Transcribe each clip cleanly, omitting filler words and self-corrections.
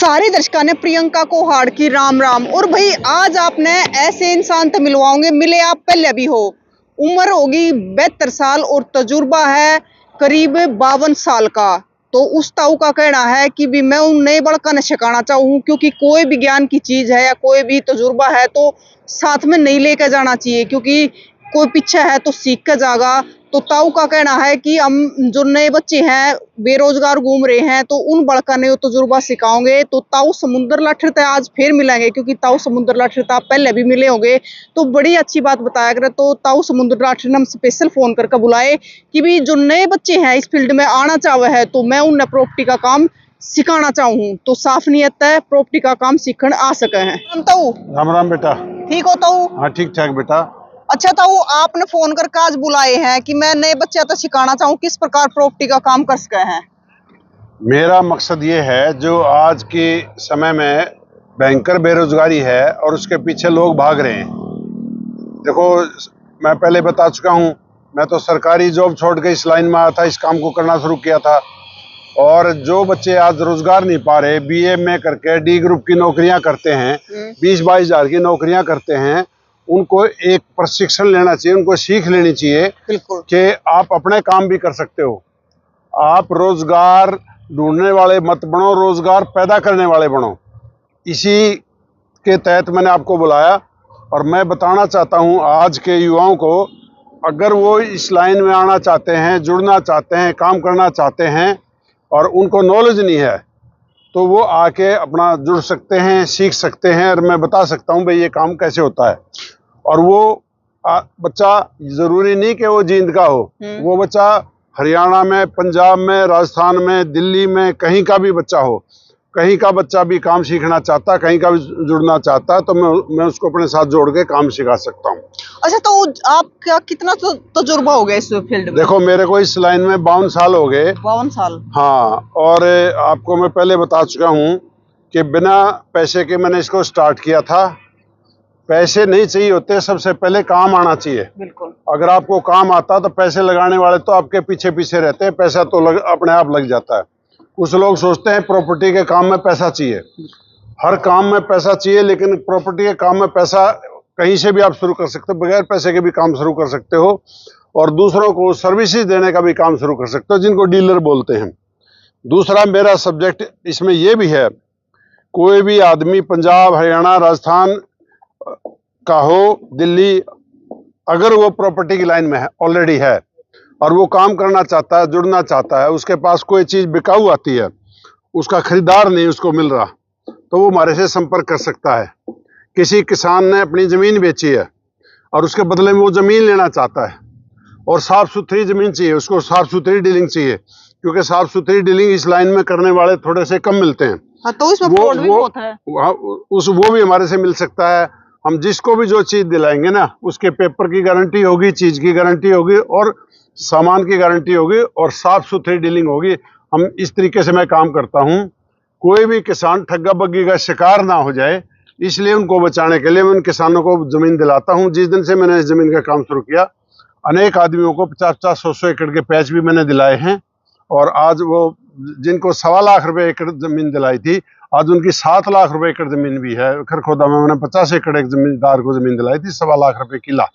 सारे दर्शकों ने प्रियंका को हार्ड की राम राम। और भाई आज आपने ऐसे इंसान तो मिलवाओगे, मिले आप पहले भी हो। उम्र होगी 72 साल और तजुर्बा है करीब 52 साल का। तो उस ताऊ का कहना है कि भी मैं उन नए बड़का ने सिखाना चाहूँ, क्योंकि कोई भी ज्ञान की चीज है या कोई भी तजुर्बा है तो साथ में नहीं लेकर जाना चाहिए, क्योंकि कोई पीछे है तो सीख कर जाएगा। तो ताऊ का कहना है कि हम जो नए बच्चे हैं बेरोजगार घूम रहे हैं तो उन बड़का ने तजुर्बा सिखाओगे। तो ताऊ समुद्र लाठर आज फिर मिलेंगे, क्योंकि ताऊ समुद्र लाठर आप पहले भी मिले होंगे। तो बड़ी अच्छी बात बताया करे। तो ताऊ समुद्र लाठर ने हम स्पेशल फोन करके बुलाए कि भी जो नए बच्चे हैं इस फील्ड में आना चाहे है तो मैं उन्हें प्रॉपर्टी का काम सिखाना चाहूँ। तो साफ नियत है प्रॉपर्टी का काम सीखने आ सके हैं। ताऊ राम राम बेटा। ठीक हो ताऊ? हाँ ठीक ठाक बेटा। अच्छा ताऊ, आपने फोन करके आज बुलाए हैं कि मैं नए बच्चे तो सिखाना चाहूँ, किस प्रकार प्रॉपर्टी का काम कर सके हैं। मेरा मकसद ये है, जो आज के समय में भयंकर बेरोजगारी है और उसके पीछे लोग भाग रहे हैं। देखो, मैं पहले बता चुका हूँ, मैं तो सरकारी जॉब छोड़ के इस लाइन में आया था, इस काम को करना शुरू किया था। और जो बच्चे आज रोजगार नहीं पा रहे, बीए में करके डी ग्रुप की नौकरियां करते हैं, 20-22 हजार की नौकरियां करते हैं, उनको एक प्रशिक्षण लेना चाहिए, उनको सीख लेनी चाहिए कि आप अपने काम भी कर सकते हो। आप रोजगार ढूंढने वाले मत बनो, रोजगार पैदा करने वाले बनो। इसी के तहत मैंने आपको बुलाया और मैं बताना चाहता हूं आज के युवाओं को, अगर वो इस लाइन में आना चाहते हैं, जुड़ना चाहते हैं, काम करना चाहते हैं और उनको नॉलेज नहीं है, तो वो आके अपना जुड़ सकते हैं, सीख सकते हैं। और मैं बता सकता हूँ भाई ये काम कैसे होता है। और वो बच्चा जरूरी नहीं कि वो जींद का हो, वो बच्चा हरियाणा में, पंजाब में, राजस्थान में, दिल्ली में, कहीं का भी बच्चा हो, कहीं का बच्चा भी काम सीखना चाहता, कहीं का भी जुड़ना चाहता है, तो मैं उसको अपने साथ जोड़ के काम सिखा सकता हूँ। अच्छा, तो आपका कितना तजुर्बा हो गया इस फील्ड में? देखो, मेरे को इस लाइन में 52 साल हो गए। 52 साल? हाँ। और आपको मैं पहले बता चुका हूँ कि बिना पैसे के मैंने इसको स्टार्ट किया था। पैसे नहीं चाहिए होते, सबसे पहले काम आना चाहिए। बिल्कुल। अगर आपको काम आता तो पैसे लगाने वाले तो आपके पीछे पीछे रहते हैं, पैसा तो अपने आप लग जाता है। कुछ लोग सोचते हैं प्रॉपर्टी के काम में पैसा चाहिए, हर काम में पैसा चाहिए, लेकिन प्रॉपर्टी के काम में पैसा कहीं से भी आप शुरू कर सकते हो, बगैर पैसे के भी काम शुरू कर सकते हो और दूसरों को सर्विसेज देने का भी काम शुरू कर सकते हो, जिनको डीलर बोलते हैं। दूसरा मेरा सब्जेक्ट इसमें यह भी है, कोई भी आदमी पंजाब, हरियाणा, राजस्थान का हो, दिल्ली, अगर वो प्रॉपर्टी की लाइन में है, ऑलरेडी है, और वो काम करना चाहता है, जुड़ना चाहता है, उसके पास कोई चीज बिकाऊ आती है, उसका खरीदार नहीं उसको मिल रहा, तो वो हमारे से संपर्क कर सकता है। किसी किसान ने अपनी जमीन बेची है और उसके बदले में वो जमीन लेना चाहता है और साफ सुथरी जमीन चाहिए, उसको साफ सुथरी डीलिंग चाहिए, क्योंकि साफ सुथरी डीलिंग इस लाइन में करने वाले थोड़े से कम मिलते हैं। हाँ, तो इसमें फ्रॉड भी बहुत है। वो भी हमारे से मिल सकता है। हम जिसको भी जो चीज दिलाएंगे ना, उसके पेपर की गारंटी होगी, चीज की गारंटी होगी और सामान की गारंटी होगी और साफ सुथरी डीलिंग होगी। हम इस तरीके से मैं काम करता हूं, कोई भी किसान ठग्गा बग्गी का शिकार ना हो जाए, इसलिए उनको बचाने के लिए मैं उन किसानों को जमीन दिलाता हूं। जिस दिन से मैंने इस जमीन का काम शुरू किया, अनेक आदमियों को 50-50, 100-100 एकड़ के पैच भी मैंने दिलाए हैं। और आज वो जिनको 1.25 लाख रुपए एकड़ जमीन दिलाई थी, आज उनकी 7 लाख रुपए एकड़ जमीन भी है। खरखोदा में मैंने 50 एकड़ एक जमींदार को जमीन दिलाई थी, 1.25 लाख रुपए किला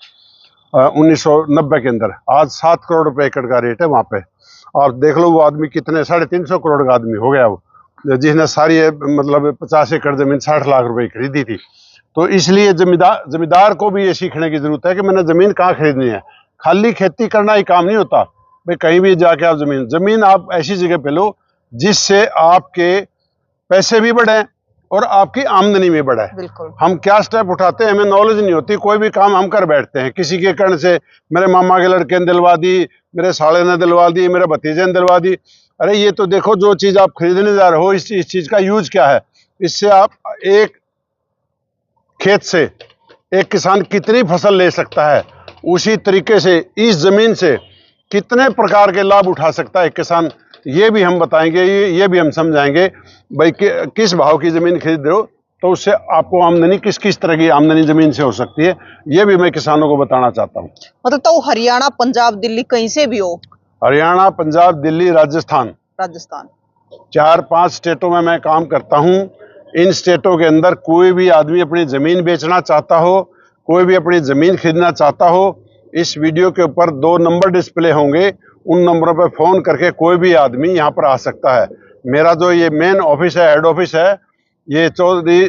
1990 के अंदर। आज 7 करोड़ रुपए एकड़ का रेट है वहां पे। और देख लो वो आदमी कितने, 350 करोड़ का आदमी हो गया वो, जिसने सारी मतलब 50 एकड़ जमीन 60 लाख रुपए खरीदी थी। तो इसलिए जमींदार को भी ये सीखने की जरूरत है कि मैंने जमीन कहाँ खरीदनी है। खाली खेती करना ही काम नहीं होता भाई, कहीं भी जाके आप जमीन आप ऐसी जगह पे लो जिससे आपके पैसे भी बढ़े और आपकी आमदनी भी बढ़े। बिल्कुल। हम क्या स्टेप उठाते हैं, हमें नॉलेज नहीं होती, कोई भी काम हम कर बैठते हैं किसी के कहने से। मेरे मामा के लड़के ने दिलवा दी, मेरे साले ने दिलवा दी, मेरे भतीजे ने दिलवा दी। अरे ये तो देखो, जो चीज आप खरीदने जा रहे हो, इस चीज का यूज क्या है, इससे आप एक खेत से एक किसान कितनी फसल ले सकता है, उसी तरीके से इस जमीन से कितने प्रकार के लाभ उठा सकता है किसान, ये भी हम बताएंगे, ये भी हम समझाएंगे भाई किस भाव की जमीन खरीद रहे हो, तो उससे आपको आमदनी किस किस तरह की आमदनी जमीन से हो सकती है, ये भी मैं किसानों को बताना चाहता हूँ। मतलब तो हरियाणा, पंजाब, दिल्ली कहीं से भी हो? हरियाणा, पंजाब, दिल्ली, राजस्थान। 4-5 स्टेटों में मैं काम करता हूँ। इन स्टेटों के अंदर कोई भी आदमी अपनी ज़मीन बेचना चाहता हो, कोई भी अपनी ज़मीन खरीदना चाहता हो, इस वीडियो के ऊपर 2 नंबर डिस्प्ले होंगे। उन नंबरों पर फ़ोन करके कोई भी आदमी यहाँ पर आ सकता है। मेरा जो ये मेन ऑफिस है, हेड ऑफिस है, ये चौधरी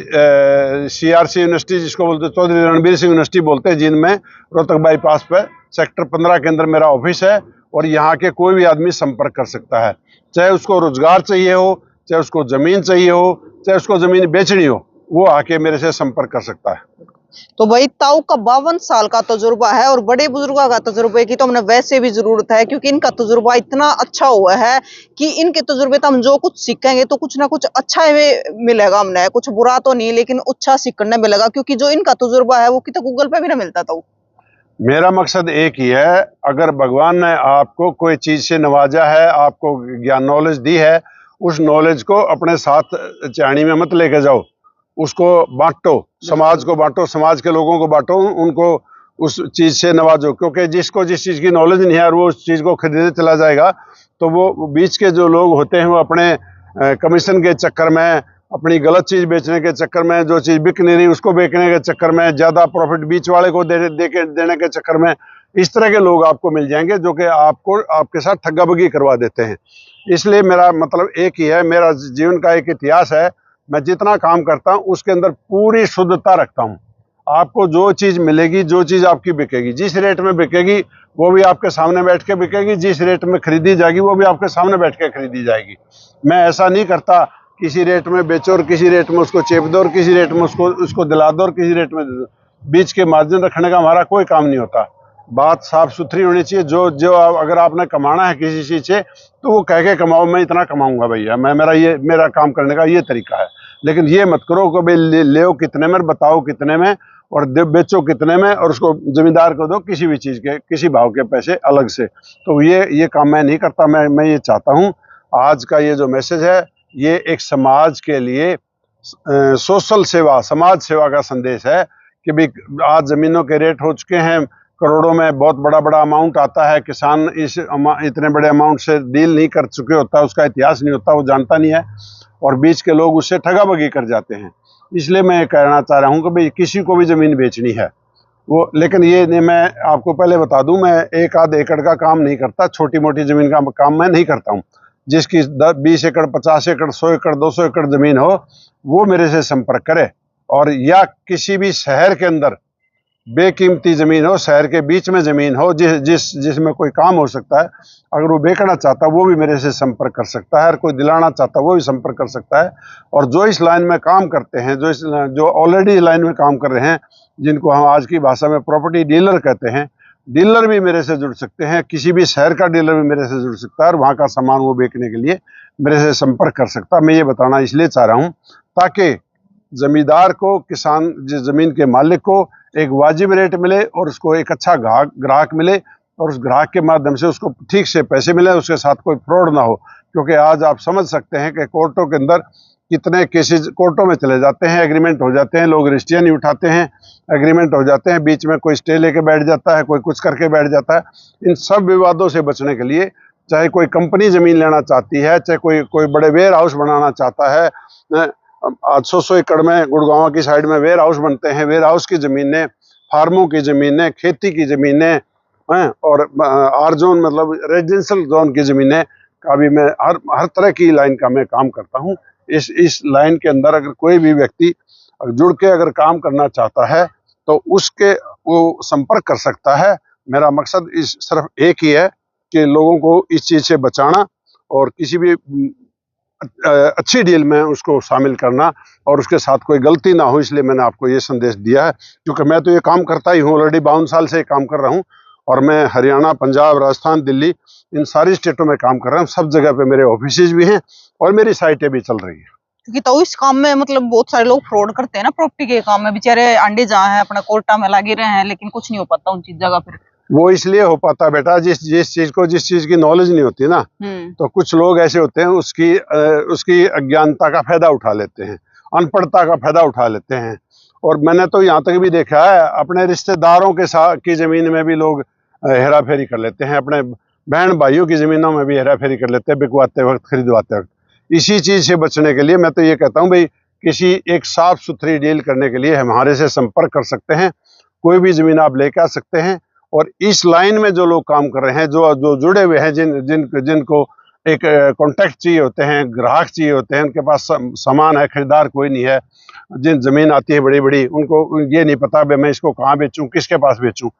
CRC यूनिवर्सिटी जिसको बोलते हैं, चौधरी रणबीर सिंह यूनिवर्सिटी बोलते हैं, जिनमें रोहतक बाईपास पर सेक्टर 15 के अंदर मेरा ऑफिस है। और यहाँ के कोई भी आदमी संपर्क कर सकता है, चाहे उसको रोजगार चाहिए हो, चाहे उसको जमीन चाहिए हो, चाहे उसको जमीन बेचनी हो, वो आके मेरे से संपर्क कर सकता है। तो भाई ताऊ का 52 साल का तजुर्बा है और बड़े बुजुर्गों का तजुर्बे की तो हमने वैसे भी जरूरत है, क्योंकि इनका तजुर्बा इतना अच्छा हुआ है कि इनके तजुर्बे तो हम जो कुछ सीखेंगे तो कुछ ना कुछ अच्छा मिलेगा, हमने कुछ बुरा तो नहीं लेकिन अच्छा सीखने मिलेगा, क्योंकि जो इनका तजुर्बा है वो कितना गूगल पे भी ना मिलता। तो मेरा मकसद एक ही है, अगर भगवान ने आपको कोई चीज से नवाजा है, आपको ज्ञान नॉलेज दी है, उस नॉलेज को अपने साथ चाणी में मत लेके जाओ, उसको बांटो, समाज को बांटो, समाज के लोगों को बांटो, उनको उस चीज से नवाजो। क्योंकि जिसको जिस चीज की नॉलेज नहीं है और वो उस चीज को खरीदे चला जाएगा, तो वो बीच के जो लोग होते हैं वो अपने कमीशन के चक्कर में, अपनी गलत चीज बेचने के चक्कर में, जो चीज बिक नहीं रही उसको बेचने के चक्कर में, ज्यादा प्रॉफिट बीच वाले को देने के चक्कर में, इस तरह के लोग आपको मिल जाएंगे जो कि आपको आपके साथ ठग्गाबगी करवा देते हैं। इसलिए मेरा मतलब एक ही है, मेरा जीवन का एक इतिहास है। मैं जितना काम करता हूँ उसके अंदर पूरी शुद्धता रखता हूँ। आपको जो चीज मिलेगी, जो चीज आपकी बिकेगी, जिस रेट में बिकेगी वो भी आपके सामने बैठ के बिकेगी, जिस रेट में खरीदी जाएगी वो भी आपके सामने बैठ के खरीदी जाएगी। मैं ऐसा नहीं करता किसी रेट में बेचो और किसी रेट में उसको चेप दो और किसी रेट में उसको दिला दो और किसी रेट में दे दो। बीच के मार्जिन रखने का हमारा कोई काम नहीं होता। बात साफ सुथरी होनी चाहिए। जो अगर आपने कमाना है किसी चीज से तो वो कह के कमाओ, मैं इतना कमाऊंगा भैया, मेरा काम करने का ये तरीका है। लेकिन ये मत करो कि भाई ले कितने में, बताओ कितने में और बेचो कितने में और उसको जमींदार को दो किसी भी चीज के किसी भाव के पैसे अलग से। तो ये काम मैं नहीं करता। मैं ये चाहता हूँ आज का ये जो मैसेज है ये एक समाज के लिए सोशल सेवा, समाज सेवा का संदेश है कि भाई आज जमीनों के रेट हो चुके हैं करोड़ों में, बहुत बड़ा बड़ा अमाउंट आता है। किसान इतने बड़े अमाउंट से डील नहीं कर चुके होता, उसका इतिहास नहीं होता, वो जानता नहीं है और बीच के लोग उससे ठगाबगी कर जाते हैं। इसलिए मैं ये कहना चाह रहा हूँ कि भाई किसी को भी ज़मीन बेचनी है वो, लेकिन ये नहीं, मैं आपको पहले बता दूं, मैं 1 आध एकड़ का काम नहीं करता, छोटी मोटी ज़मीन का काम मैं नहीं करता हूँ। जिसकी 20 एकड़, 50 एकड़, 100 एकड़, 200 एकड़ ज़मीन हो वो मेरे से संपर्क करे। और या किसी भी शहर के अंदर बेकीमती ज़मीन हो, शहर के बीच में ज़मीन हो जिसमें कोई काम हो सकता है, अगर वो बेचना चाहता है वो भी मेरे से संपर्क कर सकता है, और कोई दिलाना चाहता है वो भी संपर्क कर सकता है। और जो इस लाइन में काम करते हैं, जो ऑलरेडी लाइन में काम कर रहे हैं, जिनको हम आज की भाषा में प्रॉपर्टी डीलर कहते हैं, डीलर भी मेरे से जुड़ सकते हैं। किसी भी शहर का डीलर भी मेरे से जुड़ सकता है और वहाँ का सामान वो बेचने के लिए मेरे से संपर्क कर सकता है। मैं ये बताना इसलिए चाह रहा हूँ ताकि जमींदार को, किसान, ज़मीन के मालिक को एक वाजिब रेट मिले और उसको एक अच्छा ग्राहक मिले और उस ग्राहक के माध्यम से उसको ठीक से पैसे मिले, उसके साथ कोई फ्रॉड ना हो। क्योंकि आज आप समझ सकते हैं कि कोर्टों के अंदर कितने केसेस कोर्टों में चले जाते हैं, एग्रीमेंट हो जाते हैं, लोग रजिस्ट्रियाँ नहीं उठाते हैं, एग्रीमेंट हो जाते हैं, बीच में कोई स्टे लेके बैठ जाता है, कोई कुछ करके बैठ जाता है। इन सब विवादों से बचने के लिए, चाहे कोई कंपनी ज़मीन लेना चाहती है, चाहे कोई बड़े वेयर हाउस बनाना चाहता है, आज 100 एकड़ में गुड़गांव की साइड में वेयर हाउस बनते हैं, वेयर हाउस की ज़मीनें, फार्मों की ज़मीनें, खेती की ज़मीनें हैं, और आर जोन मतलब रेजिडेंशियल जोन की ज़मीनें का भी मैं हर तरह की लाइन का मैं काम करता हूँ। इस लाइन के अंदर अगर कोई भी व्यक्ति जुड़ के अगर काम करना चाहता है तो उसके वो संपर्क कर सकता है। मेरा मकसद सिर्फ एक ही है कि लोगों को इस चीज़ से बचाना और किसी भी अच्छी डील में उसको शामिल करना और उसके साथ कोई गलती ना हो। इसलिए मैंने आपको ये संदेश दिया है, क्योंकि मैं तो ये काम करता ही हूँ, ऑलरेडी 52 साल से काम कर रहा हूँ और मैं हरियाणा, पंजाब, राजस्थान, दिल्ली, इन सारी स्टेटों में काम कर रहा हूँ। सब जगह पे मेरे ऑफिसेज भी हैं और मेरी साइटें भी चल रही हैं। क्योंकि तो इस काम में मतलब बहुत सारे लोग फ्रॉड करते हैं ना, प्रॉपर्टी के काम में बेचारे अंडे जहाँ हैं अपना कोर्टा में लगे रहे हैं, लेकिन कुछ नहीं हो पाता उन चीज जगह फिर। वो इसलिए हो पाता बेटा, जिस चीज की नॉलेज नहीं होती ना, तो कुछ लोग ऐसे होते हैं उसकी अज्ञानता का फायदा उठा लेते हैं, अनपढ़ता का फायदा उठा लेते हैं। और मैंने तो यहाँ तक भी देखा है अपने रिश्तेदारों के साथ की जमीन में भी लोग हेरा फेरी कर लेते हैं, अपने बहन भाइयों की जमीनों में भी हेरा फेरी कर लेते हैं, बिकवाते वक्त, खरीदवाते वक्त। इसी चीज़ से बचने के लिए मैं तो ये कहता हूँ भाई, किसी एक साफ सुथरी डील करने के लिए हमारे से संपर्क कर सकते हैं। कोई भी ज़मीन आप लेके आ सकते हैं। और इस लाइन में जो लोग काम कर रहे हैं, जो जो जुड़े हुए हैं, जिनको एक कॉन्टैक्ट चाहिए होते हैं, ग्राहक चाहिए होते हैं, उनके पास सामान है, खरीदार कोई नहीं है, जिन ज़मीन आती है बड़ी बड़ी, उनको ये नहीं पता भाई मैं इसको कहाँ बेचूँ, किसके पास बेचूँ।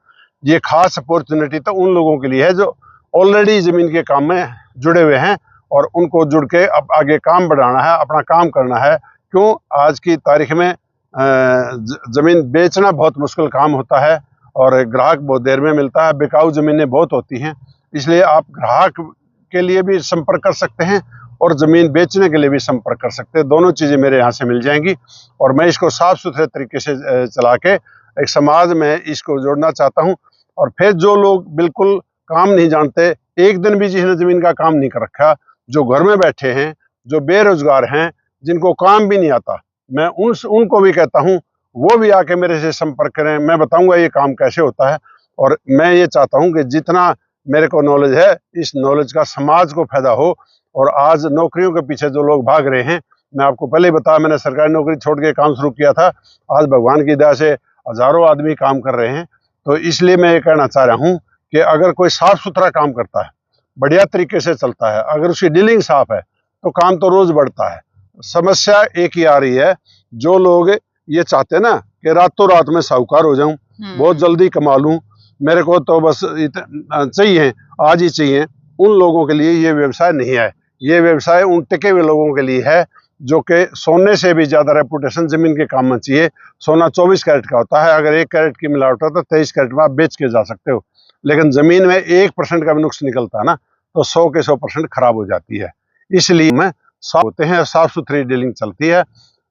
ये खास अपॉर्चुनिटी तो उन लोगों के लिए है जो ऑलरेडी ज़मीन के काम में जुड़े हुए हैं और उनको जुड़ के अब आगे काम बढ़ाना है, अपना काम करना है। क्यों, आज की तारीख में ज़मीन बेचना बहुत मुश्किल काम होता है और ग्राहक बहुत देर में मिलता है, बिकाऊ ज़मीनें बहुत होती हैं। इसलिए आप ग्राहक के लिए भी संपर्क कर सकते हैं और ज़मीन बेचने के लिए भी संपर्क कर सकते हैं। दोनों चीज़ें मेरे यहाँ से मिल जाएंगी और मैं इसको साफ सुथरे तरीके से चला के एक समाज में इसको जोड़ना चाहता हूँ। और फिर जो लोग बिल्कुल काम नहीं जानते, एक दिन भी जिसने ज़मीन का काम नहीं कर रखा, जो घर में बैठे हैं, जो बेरोजगार हैं, जिनको काम भी नहीं आता, मैं उनको भी कहता हूँ वो भी आके मेरे से संपर्क करें। मैं बताऊंगा ये काम कैसे होता है। और मैं ये चाहता हूँ कि जितना मेरे को नॉलेज है, इस नॉलेज का समाज को फायदा हो। और आज नौकरियों के पीछे जो लोग भाग रहे हैं, मैं आपको पहले ही बताया, मैंने सरकारी नौकरी छोड़ के काम शुरू किया था। आज भगवान की दया से हजारों आदमी काम कर रहे हैं। तो इसलिए मैं ये कहना चाह रहा हूँ कि अगर कोई साफ सुथरा काम करता है, बढ़िया तरीके से चलता है, अगर उसकी डीलिंग साफ है, तो काम तो रोज बढ़ता है। समस्या एक ही आ रही है, जो लोग ये चाहते हैं ना कि रातों रात में साहूकार हो जाऊं, बहुत जल्दी कमा लूं, मेरे को तो बस चाहिए, आज ही चाहिए, उन लोगों के लिए ये व्यवसाय नहीं है। ये व्यवसाय उन टिके हुए लोगों के लिए है जो कि सोने से भी ज्यादा रेपुटेशन जमीन के काम में चाहिए। सोना 24 कैरेट का होता है, अगर 1 कैरेट की मिलावट हो तो 23 कैरेट में आप बेच के जा सकते हो। लेकिन जमीन में 1% का भी नुक्स निकलता है ना, तो 100 के 100% खराब हो जाती है। इसलिए में साफ होते हैं, साफ सुथरी डीलिंग चलती है।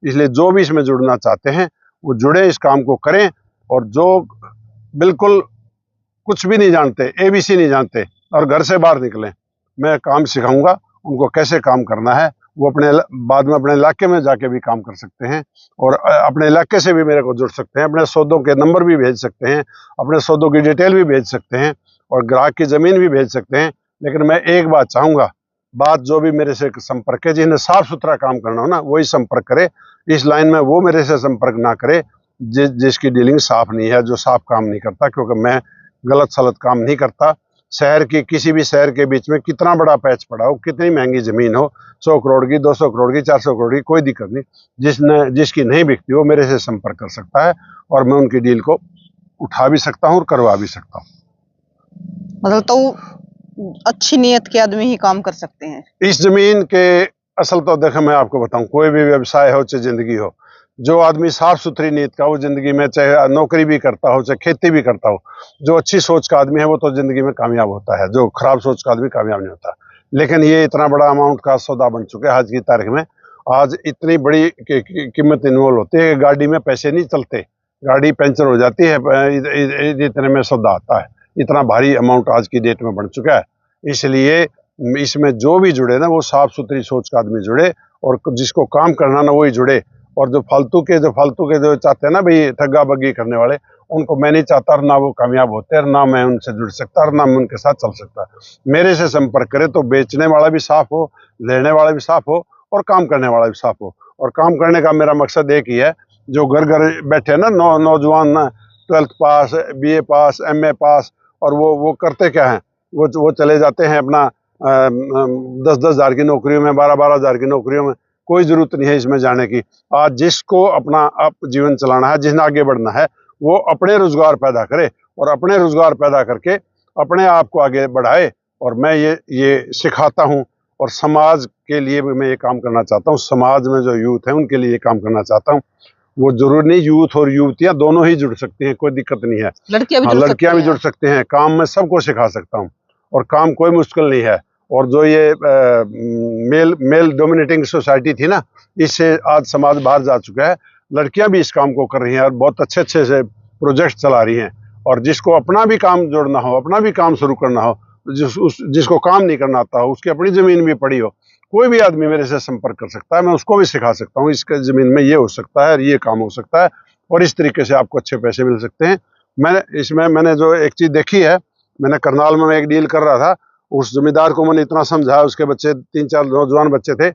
इसलिए जो भी इसमें जुड़ना चाहते हैं वो जुड़े, इस काम को करें। और जो बिल्कुल कुछ भी नहीं जानते, ABC नहीं जानते और घर से बाहर निकलें, मैं काम सिखाऊंगा उनको कैसे काम करना है। वो अपने बाद में अपने इलाके में जाके भी काम कर सकते हैं और अपने इलाके से भी मेरे को जुड़ सकते हैं। अपने सौदों के नंबर भी भेज सकते हैं, अपने सौदों की डिटेल भी भेज सकते हैं और ग्राहक की ज़मीन भी भेज सकते हैं। लेकिन मैं एक बात चाहूँगा, बात जो भी मेरे से संपर्क है, जिन्हें साफ सुथरा काम करना हो ना, वही संपर्क करे। इस लाइन में वो मेरे से संपर्क ना करे जिसकी डीलिंग साफ नहीं है, जो साफ काम नहीं करता। क्योंकि मैं गलत सलत काम नहीं करता। शहर की किसी भी शहर के बीच में कितना बड़ा पैच पड़ा हो, कितनी महंगी ज़मीन हो, 100 करोड़ की, 200 करोड़ की, 400 करोड़ की, कोई दिक्कत नहीं। जिसकी नहीं बिकती हो मेरे से संपर्क कर सकता है और मैं उनकी डील को उठा भी सकता हूँ और करवा भी सकता हूँ। मतलब तो अच्छी नीयत के आदमी ही काम कर सकते हैं इस जमीन के। असल तो देखो, मैं आपको बताऊं, कोई भी व्यवसाय हो चाहे जिंदगी हो, जो आदमी साफ सुथरी नीयत का हो जिंदगी में, चाहे नौकरी भी करता हो चाहे खेती भी करता हो, जो अच्छी सोच का आदमी है वो तो जिंदगी में कामयाब होता है। जो खराब सोच का आदमी कामयाब नहीं होता। लेकिन ये इतना बड़ा अमाउंट का सौदा बन चुका है आज की तारीख में। आज इतनी बड़ी कीमत इन्वॉल्व होती है कि गाड़ी में पैसे नहीं चलते, गाड़ी पंचर हो जाती है, इतने में सौदा आता है। इतना भारी अमाउंट आज की डेट में बढ़ चुका है। इसलिए इसमें जो भी जुड़े ना, वो साफ सुथरी सोच का आदमी जुड़े और जिसको काम करना ना वही जुड़े। और जो फालतू के जो चाहते हैं ना भाई ठग्गा बग्गी करने वाले, उनको मैं नहीं चाहता, और ना वो कामयाब होते, और ना मैं उनसे जुड़ सकता, और ना मैं उनके साथ चल सकता। मेरे से संपर्क करे तो बेचने वाला भी साफ हो, लेने वाला भी साफ हो और काम करने वाला भी साफ हो। और काम करने का मेरा मकसद एक ही है, जो घर घर बैठे ना नौजवान ना, 12th पास, BA पास, MA पास, और वो करते क्या हैं, वो चले जाते हैं अपना 10-10 हज़ार की नौकरियों में, 12-12 हज़ार की नौकरियों में। कोई जरूरत नहीं है इसमें जाने की। आज जिसको अपना जीवन चलाना है, जिसने आगे बढ़ना है, वो अपने रोजगार पैदा करे और अपने रोजगार पैदा करके अपने आप को आगे बढ़ाए। और मैं ये सिखाता हूँ और समाज के लिए भी मैं ये काम करना चाहता हूँ। समाज में जो यूथ है उनके लिए ये काम करना चाहता हूँ। वो जरूर नहीं, यूथ और युवतियाँ दोनों ही जुड़ सकती हैं, कोई दिक्कत नहीं है। लड़कियां भी जुड़ सकते हैं। काम में सबको सिखा सकता हूँ और काम कोई मुश्किल नहीं है। और जो ये मेल डोमिनेटिंग सोसाइटी थी ना, इससे आज समाज बाहर जा चुका है। लड़कियां भी इस काम को कर रही हैं और बहुत अच्छे से प्रोजेक्ट चला रही हैं। और जिसको अपना भी काम जोड़ना हो, अपना भी काम शुरू करना हो, जिसको काम नहीं करना आता हो, उसकी अपनी ज़मीन भी पड़ी हो, कोई भी आदमी मेरे से संपर्क कर सकता है। मैं उसको भी सिखा सकता हूँ, इसके ज़मीन में ये हो सकता है, ये काम हो सकता है और इस तरीके से आपको अच्छे पैसे मिल सकते हैं। मैंने जो एक चीज़ देखी है, मैंने करनाल में एक डील कर रहा था। उस जमींदार को मैंने इतना समझाया, उसके बच्चे 3-4 नौजवान बच्चे थे,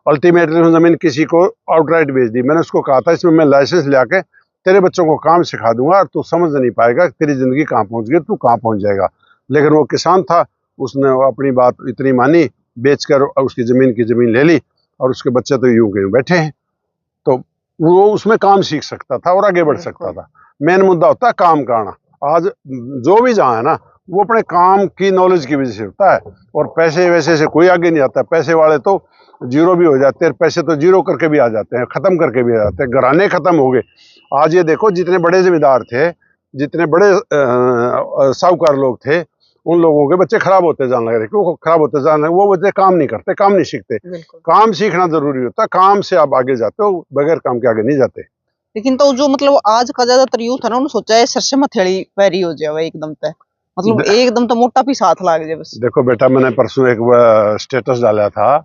अल्टीमेटली उसने ज़मीन किसी को आउटराइट बेच दी। मैंने उसको कहा था इसमें मैं लाइसेंस ले आके तेरे बच्चों को काम सिखा दूंगा और तू समझ नहीं पाएगा तेरी ज़िंदगी कहाँ पहुँच गई, तू कहाँ पहुँच जाएगा। लेकिन वो किसान था, उसने अपनी बात इतनी मानी, बेचकर उसकी ज़मीन की ज़मीन ले ली और उसके बच्चे तो यूं के यूं बैठे हैं। तो वो उसमें काम सीख सकता था और आगे बढ़ सकता था। मेन मुद्दा होता है काम का आना। आज जो भी जहाँ है ना, वो अपने काम की नॉलेज की वजह से होता है, और पैसे वैसे से कोई आगे नहीं आता। पैसे वाले तो जीरो भी हो जाते हैं, पैसे तो जीरो करके भी आ जाते हैं, खत्म करके भी आ जाते हैं, घराने खत्म हो गए। आज ये देखो, जितने बड़े जमींदार थे, जितने बड़े साहूकार लोग थे, उन लोगों के बच्चे खराब होते जाने लगे। क्यों खराब होते जाने लगे? वो बच्चे काम नहीं करते, काम नहीं सीखते। काम सीखना जरूरी होता है, काम से आप आगे जाते हो, बगैर काम के आगे नहीं जाते। लेकिन तो जो मतलब आज का ज्यादातर यूथ है ना, उन्होंने सोचा है सरसे मथेड़ी पैरी हो जाए एकदम तय, मतलब एकदम तो मोटा भी साथ लाग जाए बस। देखो बेटा, मैंने परसों एक स्टेटस डाला था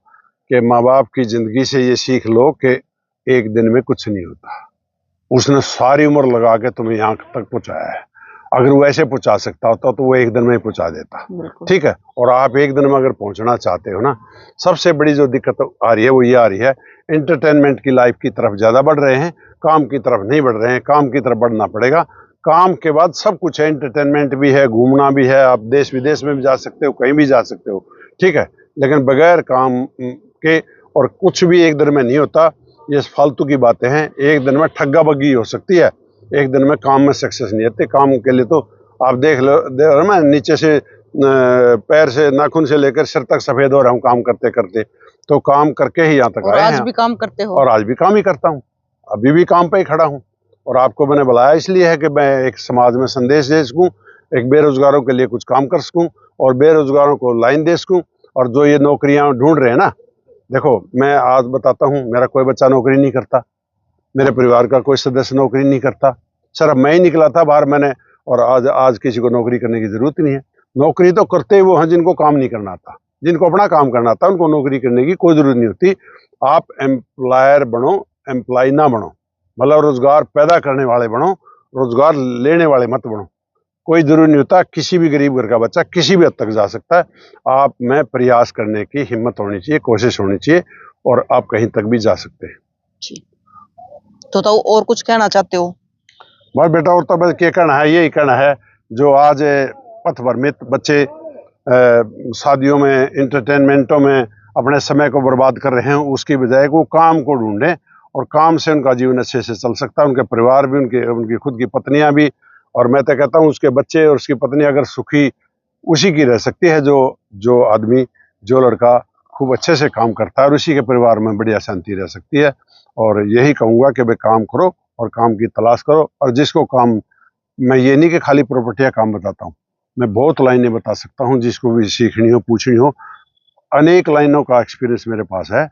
कि माँ बाप की जिंदगी से ये सीख लो कि एक दिन में कुछ नहीं होता। उसने सारी उम्र लगा के तुम्हें यहाँ तक पहुंचाया है। अगर वो ऐसे पहुंचा सकता होता तो वो एक दिन में ही पहुंचा देता। ठीक है, और आप एक दिन में अगर पहुंचना चाहते हो ना, सबसे बड़ी जो दिक्कत आ रही है वो ये आ रही है, एंटरटेनमेंट की लाइफ की तरफ ज्यादा बढ़ रहे हैं, काम की तरफ नहीं बढ़ रहे हैं। काम की तरफ बढ़ना पड़ेगा। काम के बाद सब कुछ है, एंटरटेनमेंट भी है, घूमना भी है, आप देश विदेश में भी जा सकते हो, कहीं भी जा सकते हो। ठीक है, लेकिन बगैर काम के और कुछ भी एक दिन में नहीं होता। ये फालतू की बातें हैं। एक दिन में ठग्गा बग्गी हो सकती है, एक दिन में काम में सक्सेस नहीं आते। काम के लिए तो आप देख लो मैं नीचे से पैर से नाखून से लेकर सिर तक सफेद हो रहा हूँ काम करते करते। तो काम करके ही यहाँ तक आए हैं। आज भी काम करते हो? और आज भी काम ही करता हूँ, अभी भी काम पे ही खड़ा हूँ। और आपको मैंने बुलाया इसलिए है कि मैं एक समाज में संदेश दे सकूँ, एक बेरोजगारों के लिए कुछ काम कर सकूँ और बेरोजगारों को लाइन दे सकूँ। और जो ये नौकरियां ढूंढ रहे हैं ना, देखो मैं आज बताता हूँ, मेरा कोई बच्चा नौकरी नहीं करता, मेरे परिवार का कोई सदस्य नौकरी नहीं करता, सिर्फ मैं ही निकला था बाहर मैंने। और आज किसी को नौकरी करने की जरूरत नहीं है। नौकरी तो करते वो हैं जिनको काम नहीं करना आता। जिनको अपना काम करना आता उनको नौकरी करने की कोई जरूरत नहीं होती। आप एम्प्लॉयर बनो, एम्प्लॉय ना बनो। मतलब रोजगार पैदा करने वाले बनो, रोजगार लेने वाले मत बनो। कोई जरूरी नहीं होता, किसी भी गरीब घर का बच्चा किसी भी हद तक जा सकता है। आप में प्रयास करने की हिम्मत होनी चाहिए, कोशिश होनी चाहिए, और आप कहीं तक भी जा सकते हैं। तो और कुछ कहना चाहते हो? बस बेटा, और तो बस क्या कहना है, यही कहना है, जो आज पथभ्रमित बच्चे शादियों में, इंटरटेनमेंटों में अपने समय को बर्बाद कर रहे हैं, उसकी बजाय वो काम को ढूंढें, और काम से उनका जीवन अच्छे से चल सकता है, उनके परिवार भी, उनकी खुद की पत्नियां भी। और मैं तो कहता हूँ उसके बच्चे और उसकी पत्नी अगर सुखी उसी की रह सकती है जो आदमी, जो लड़का खूब अच्छे से काम करता है, और उसी के परिवार में बढ़िया शांति रह सकती है। और यही कहूँगा कि भाई काम करो और काम की तलाश करो। और जिसको काम, मैं ये नहीं कि खाली प्रॉपर्टी का काम बताता हूँ, मैं बहुत लाइनें बता सकता हूँ, जिसको भी सीखनी हो, पूछनी हो। अनेक लाइनों का एक्सपीरियंस मेरे पास है,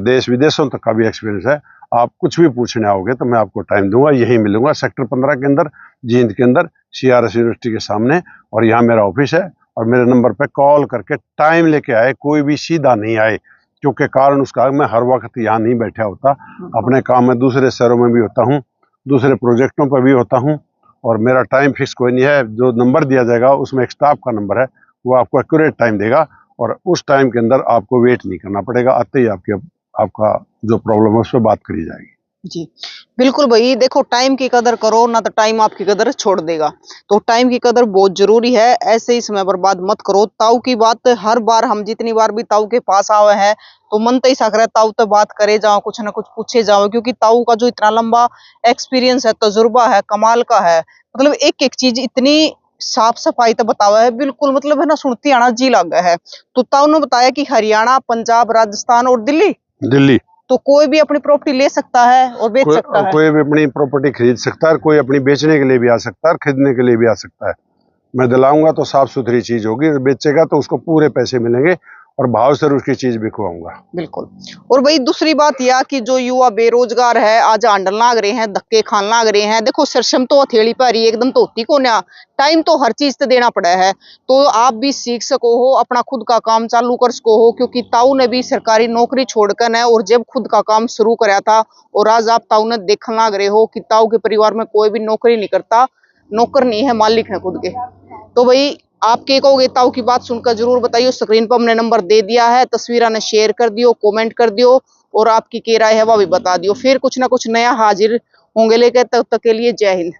देश विदेशों तक का भी एक्सपीरियंस है। आप कुछ भी पूछने आओगे तो मैं आपको टाइम दूंगा, यही मिलूंगा सेक्टर 15 के अंदर, जींद के अंदर, CRS यूनिवर्सिटी के सामने। और यहाँ मेरा ऑफिस है, और मेरे नंबर पे कॉल करके टाइम लेके आए, कोई भी सीधा नहीं आए, क्योंकि कारण उसका मैं हर वक्त यहाँ नहीं बैठा होता, अपने काम में दूसरे शहरों में भी होता हूँ, दूसरे प्रोजेक्टों पर भी होता हूँ। और मेरा टाइम फिक्स कोई नहीं है। जो नंबर दिया जाएगा उसमें एक स्टाफ का नंबर है, वो आपको एक्यूरेट टाइम देगा, और उस टाइम के अंदर आपको वेट नहीं करना पड़ेगा। आते ही आपका जो प्रॉब्लम है उस पर बात करी जाएगी। जी बिल्कुल भाई, देखो टाइम की कदर करो ना, तो टाइम आपकी कदर छोड़ देगा। तो टाइम की कदर बहुत जरूरी है, ऐसे ही समय बर्बाद मत करो। ताऊ की बात हर बार, हम जितनी बार भी ताऊ के पास आए हैं तो मन तो ही सक रहा है ताऊ तो बात करे जाओ, कुछ ना कुछ पूछे जाओ, क्योंकि ताऊ का जो इतना लंबा एक्सपीरियंस है, तजुर्बा है, कमाल का है। मतलब एक एक चीज इतनी साफ सफाई तो बतावा है, बिल्कुल मतलब है ना, सुनती आना जी लगा है। तो ताऊ ने बताया कि हरियाणा, पंजाब, राजस्थान और दिल्ली तो कोई भी अपनी प्रॉपर्टी ले सकता है और बेच सकता है। कोई भी अपनी प्रॉपर्टी खरीद सकता है, कोई अपनी बेचने के लिए भी आ सकता है, खरीदने के लिए भी आ सकता है। मैं दिलाऊंगा तो साफ सुथरी चीज होगी, बेचेगा तो उसको पूरे पैसे मिलेंगे, और भाव से उसकी चीज बिकवाऊंगा। बिल्कुल। और भाई दूसरी बात यह कि जो युवा बेरोजगार है, आज आंडल लाग रहे हैं, धक्के खान लाग रहे हैं। देखो सरसम तो हथेली पर ही एकदम तो होती को ना, टाइम तो हर चीज से देना पड़ा है। तो आप भी सीख सको हो, अपना खुद का काम चालू कर सको हो, क्योंकि ताऊ ने भी सरकारी नौकरी छोड़कर है और जब खुद का काम शुरू कराया था। और आज आप ताऊ ने देखने लाग रहे हो कि ताऊ के परिवार में कोई भी नौकरी नहीं करता, नौकर नहीं है, मालिक है खुद के। तो भाई आप क्या कहोगे? ताऊ की बात सुनकर जरूर बताइए। स्क्रीन पर हमने नंबर दे दिया है, तस्वीर ने शेयर कर दियो, कमेंट कर दियो, और आपकी क्या राय है वह भी बता दियो। फिर कुछ ना कुछ नया हाजिर होंगे लेके, तब तक के लिए जय हिंद।